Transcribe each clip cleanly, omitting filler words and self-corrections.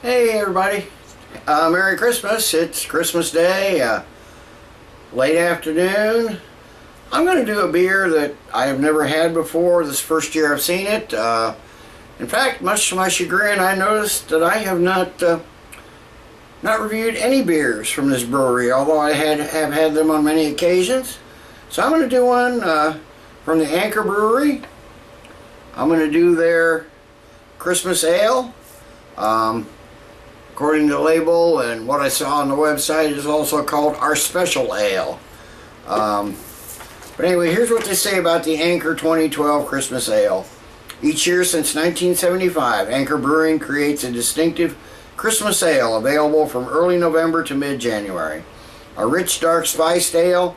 Hey everybody, Merry Christmas. It's Christmas Day, late afternoon. I'm going to do a beer that I have never had before. This first year I've seen it. In fact, much to my chagrin, I noticed that I have not reviewed any beers from this brewery, although I have had them on many occasions. So I'm going to do one from the Anchor Brewery. I'm going to do their Christmas Ale. According to the label and what I saw on the website, it is also called our Special Ale. But anyway, here's what they say about the Anchor 2012 Christmas Ale. Each year since 1975, Anchor Brewing creates a distinctive Christmas ale available from early November to mid-January. A rich, dark spiced ale.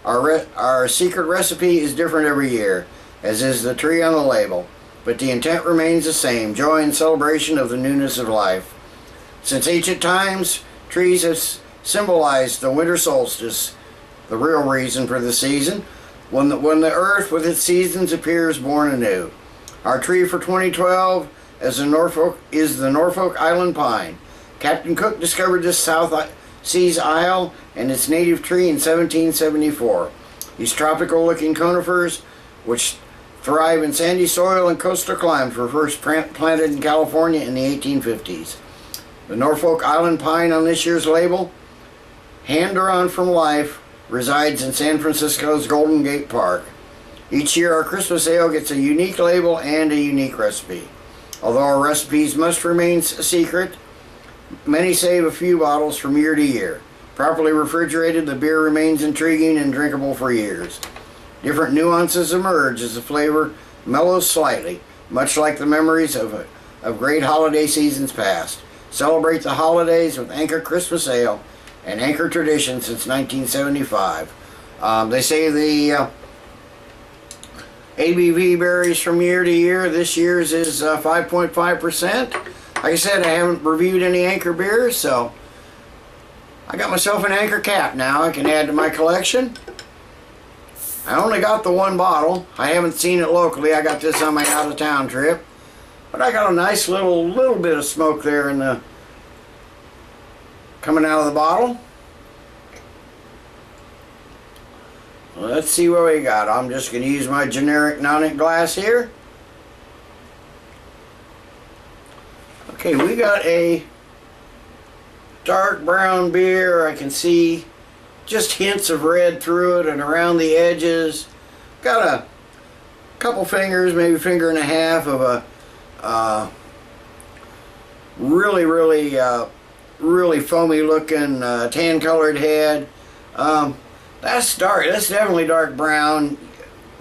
Our secret recipe is different every year, as is the tree on the label. But the intent remains the same: joy and celebration of the newness of life. Since ancient times, trees have symbolized the winter solstice, the real reason for the season, when the earth with its seasons appears born anew. Our tree for 2012 is the Norfolk Island pine. Captain Cook discovered this South Seas isle and its native tree in 1774. These tropical-looking conifers, which thrive in sandy soil and coastal climes, were first planted in California in the 1850s. The Norfolk Island pine on this year's label, hand-drawn from life, resides in San Francisco's Golden Gate Park. Each year our Christmas ale gets a unique label and a unique recipe. Although our recipes must remain a secret, many save a few bottles from year to year. Properly refrigerated, the beer remains intriguing and drinkable for years. Different nuances emerge as the flavor mellows slightly, much like the memories of great holiday seasons past. Celebrate the holidays with Anchor Christmas Ale, an Anchor tradition since 1975. They say the ABV varies from year to year. This year's is 5.5%. Like I said, I haven't reviewed any Anchor beers, so I got myself an Anchor cap now I can add to my collection. I only got the one bottle. I haven't seen it locally. I got this on my out-of-town trip. But I got a nice little bit of smoke there coming out of the bottle. Let's see what we got. I'm just going to use my generic non-ink glass here. Okay, we got a dark brown beer. I can see just hints of red through it and around the edges. Got a couple fingers, maybe a finger and a half of a really foamy looking tan colored head. That's dark. That's definitely dark brown,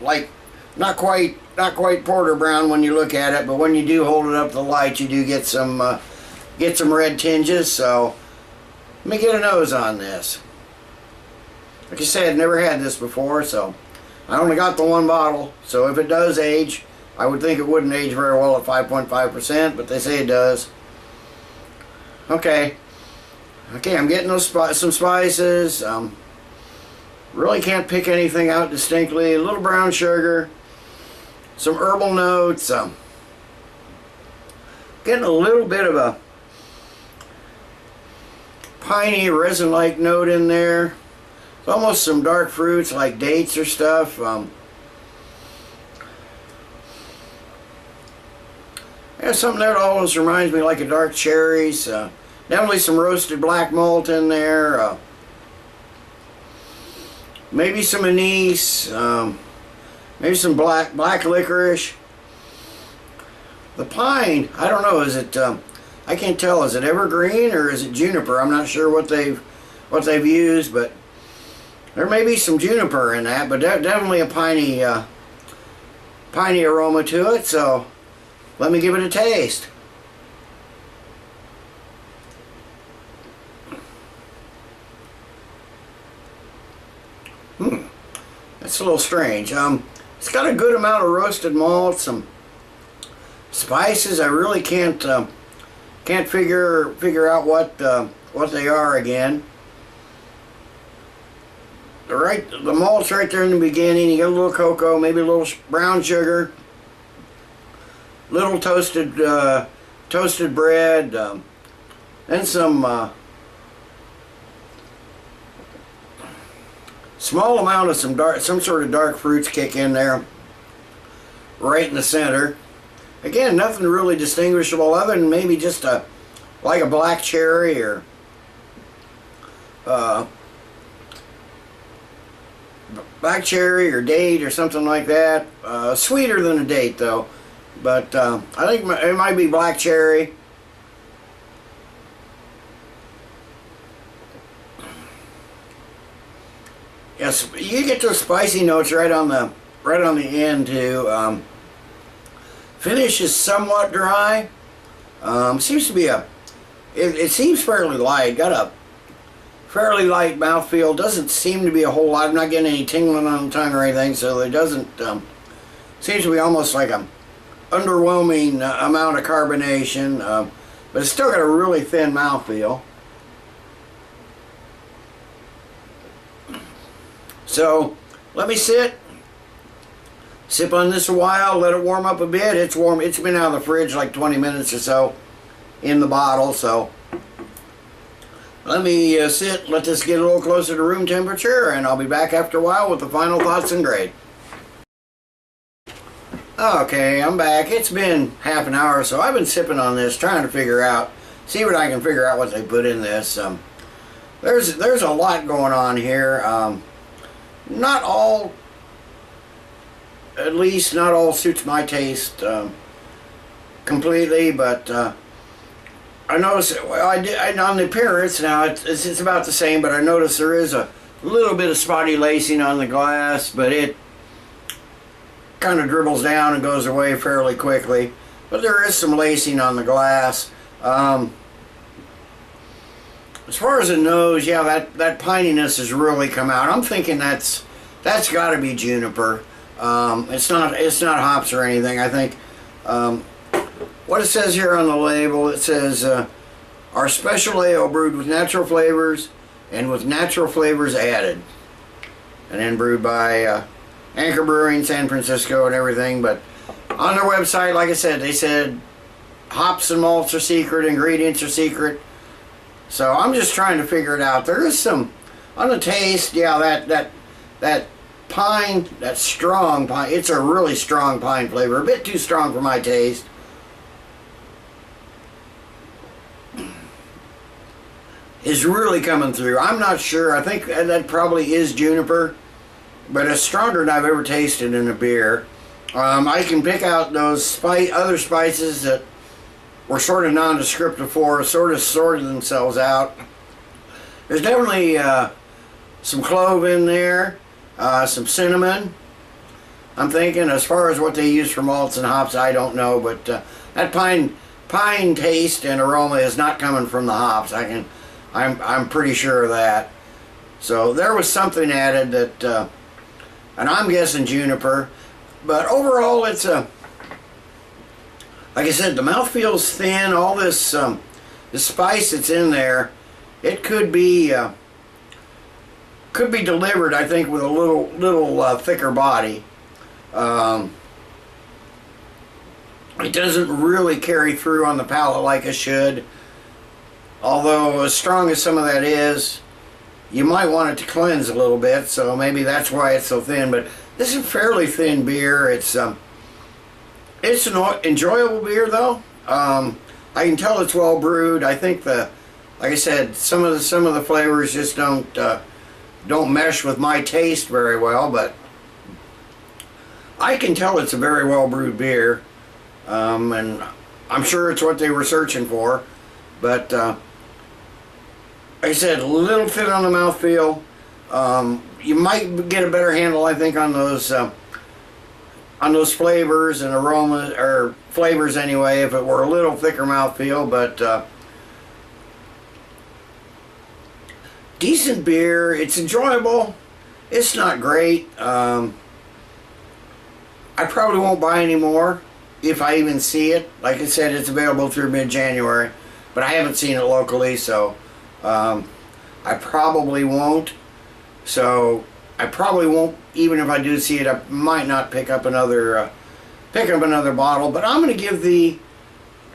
like not quite porter brown when you look at it, but when you do hold it up to the light, you do get some red tinges. So let me get a nose on this. Like I said, never had this before, so I only got the one bottle. So if it does age, I would think it wouldn't age very well at 5.5%, but they say it does. Okay, I'm getting some spices. Really can't pick anything out distinctly. A little brown sugar, some herbal notes. Getting a little bit of a piney resin-like note in there. It's almost some dark fruits like dates or stuff. Yeah, something that always reminds me like of dark cherries. Definitely some roasted black malt in there. Maybe some anise. Maybe some black licorice. The pine, I don't know. Is it? I can't tell. Is it evergreen or is it juniper? I'm not sure what they've used, but there may be some juniper in that. But definitely a piney aroma to it. So let me give it a taste. That's a little strange. It's got a good amount of roasted malt, some spices. I really can't figure out what they are again. The malt's right there in the beginning. You got a little cocoa, maybe a little brown sugar, little toasted bread, and some small amount of some sort of dark fruits kick in there, right in the center. Again, nothing really distinguishable other than maybe just like a black cherry or date or something like that. Sweeter than a date though, but I think it might be black cherry. Yes, you get those spicy notes right on the end too. Finish is somewhat dry. Seems to be it seems fairly light. Got a fairly light mouthfeel. Doesn't seem to be a whole lot. I'm not getting any tingling on the tongue or anything, so it doesn't. Seems to be almost like a underwhelming amount of carbonation, but it's still got a really thin mouthfeel. So let me sip on this a while, let it warm up a bit. It's warm. It's been out of the fridge like 20 minutes or so in the bottle, so let me let this get a little closer to room temperature, and I'll be back after a while with the final thoughts and grade. Okay, I'm back. It's been half an hour or so. I've been sipping on this, trying to see what I can figure out what they put in this. There's a lot going on here. Not all, at least not all suits my taste completely, but I noticed, well, on the appearance now, it's about the same, but I noticed there is a little bit of spotty lacing on the glass, but it kind of dribbles down and goes away fairly quickly. But there is some lacing on the glass. As far as the nose, yeah, that pininess has really come out. I'm thinking that's got to be juniper. It's not hops or anything. I think what it says here on the label, it says our special ale brewed with natural flavors and with natural flavors added, and then brewed by Anchor Brewing, San Francisco, and everything. But on their website, like I said, they said hops and malts are secret, ingredients are secret. So I'm just trying to figure it out. There is some, on the taste, yeah, that pine, that strong pine, it's a really strong pine flavor, a bit too strong for my taste. Is really coming through. I'm not sure. I think that probably is juniper, but it's stronger than I've ever tasted in a beer. I can pick out those other spices that were sort of nondescript before, sort of sorted themselves out. There's definitely some clove in there, some cinnamon. I'm thinking, as far as what they use for malts and hops, I don't know, but that pine taste and aroma is not coming from the hops. I'm pretty sure of that. So there was something added that, and I'm guessing juniper, but overall it's a. Like I said, the mouth feels thin. All this the spice that's in there, it could be delivered, I think, with a little thicker body. It doesn't really carry through on the palate like it should. Although, as strong as some of that is, you might want it to cleanse a little bit. So maybe that's why it's so thin. But this is a fairly thin beer. It's an enjoyable beer, though. I can tell it's well brewed. I think like I said, some of the flavors just don't mesh with my taste very well, but I can tell it's a very well brewed beer, and I'm sure it's what they were searching for. But like I said, a little thin on the mouthfeel. You might get a better handle, I think, on those flavors and aromas, or flavors anyway, if it were a little thicker mouthfeel. But decent beer. It's enjoyable. It's not great. I probably won't buy any more if I even see it. Like I said, it's available through mid-January, but I haven't seen it locally, so I probably won't. So I probably won't, even if I do see it. I might not pick up another bottle. But I'm going to give the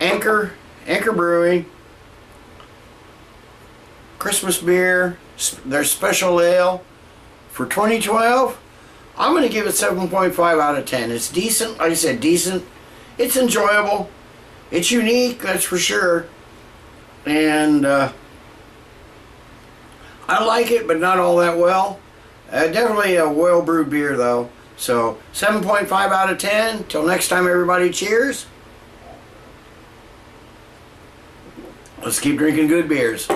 Anchor Brewing Christmas beer, their special ale for 2012. I'm going to give it 7.5 out of 10. It's decent, like I said, decent. It's enjoyable. It's unique, that's for sure. And I like it, but not all that well. Definitely a well-brewed beer, though. So, 7.5 out of 10. Till next time, everybody, cheers. Let's keep drinking good beers.